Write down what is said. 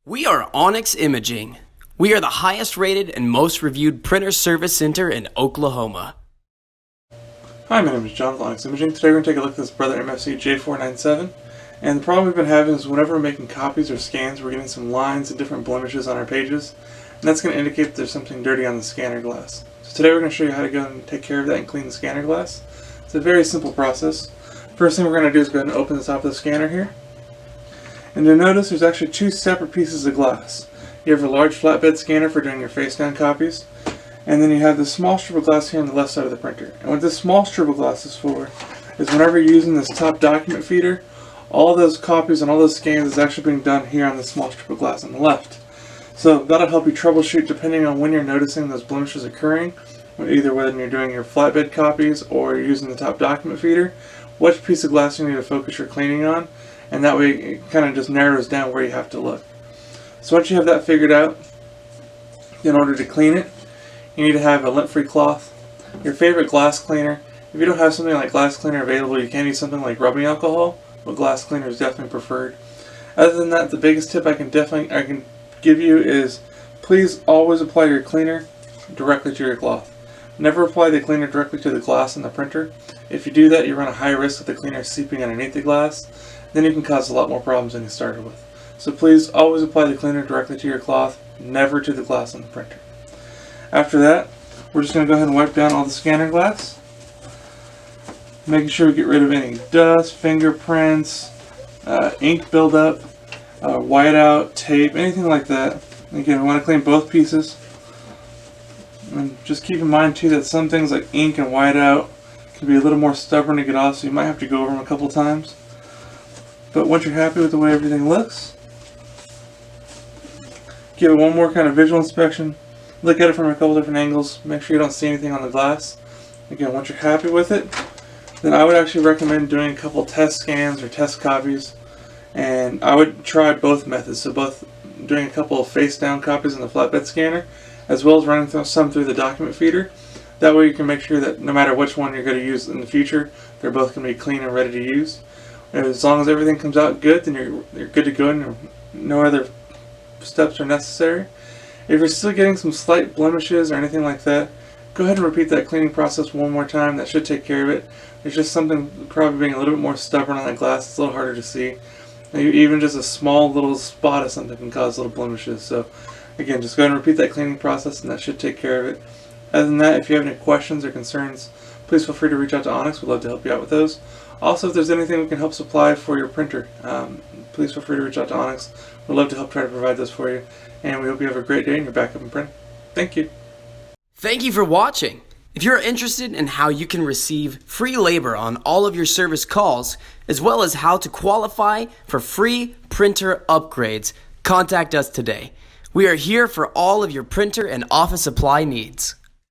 We are Onyx Imaging. We are the highest rated and most reviewed printer service center in Oklahoma. Hi, my name is John with Onyx Imaging. Today we're going to take a look at this Brother MFC J497. And the problem we've been having is whenever we're making copies or scans, we're getting some lines and different blemishes on our pages. And that's going to indicate that there's something dirty on the scanner glass. So today we're going to show you how to go and take care of that and clean the scanner glass. It's a very simple process. First thing we're going to do is go ahead and open the top of the scanner here. And you'll notice there's actually two separate pieces of glass. You have a large flatbed scanner for doing your face down copies, and then you have this small strip of glass here on the left side of the printer. And what this small strip of glass is for is whenever you're using this top document feeder, all those copies and all those scans is actually being done here on this small strip of glass on the left. So that'll help you troubleshoot depending on when you're noticing those blemishes occurring, either when you're doing your flatbed copies or you're using the top document feeder, which piece of glass you need to focus your cleaning on. And that way it kind of just narrows down where you have to look. So once you have that figured out, in order to clean it, you need to have a lint-free cloth, your favorite glass cleaner. If you don't have something like glass cleaner available, you can use something like rubbing alcohol, but glass cleaner is definitely preferred. Other than that, the biggest tip I can give you is please always apply your cleaner directly to your cloth. Never apply the cleaner directly to the glass in the printer. If you do that, you run a high risk of the cleaner seeping underneath the glass. Then you can cause a lot more problems than you started with. So please always apply the cleaner directly to your cloth, never to the glass on the printer. After that, we're just going to go ahead and wipe down all the scanner glass, making sure we get rid of any dust, fingerprints, ink buildup, whiteout, tape, anything like that. Again, we want to clean both pieces. And just keep in mind too that some things like ink and whiteout can be a little more stubborn to get off, so you might have to go over them a couple times. But once you're happy with the way everything looks, give it one more kind of visual inspection. Look at it from a couple different angles. Make sure you don't see anything on the glass. Again, once you're happy with it, then I would actually recommend doing a couple test scans or test copies. And I would try both methods. So both doing a couple of face down copies in the flatbed scanner, as well as running some through the document feeder. That way you can make sure that no matter which one you're going to use in the future, they're both going to be clean and ready to use. As long as everything comes out good, then you're good to go and no other steps are necessary. If you're still getting some slight blemishes or anything like that, go ahead and repeat that cleaning process one more time. That should take care of it. There's just something probably being a little bit more stubborn on that glass. It's a little harder to see. Even just a small little spot of something can cause little blemishes. So again, just go ahead and repeat that cleaning process and that should take care of it. Other than that, if you have any questions or concerns, please feel free to reach out to Onyx. We'd love to help you out with those. Also, if there's anything we can help supply for your printer, please feel free to reach out to Onyx. We'd love to help try to provide this for you. And we hope you have a great day and you're back up and printing. Thank you. Thank you for watching. If you're interested in how you can receive free labor on all of your service calls, as well as how to qualify for free printer upgrades, contact us today. We are here for all of your printer and office supply needs.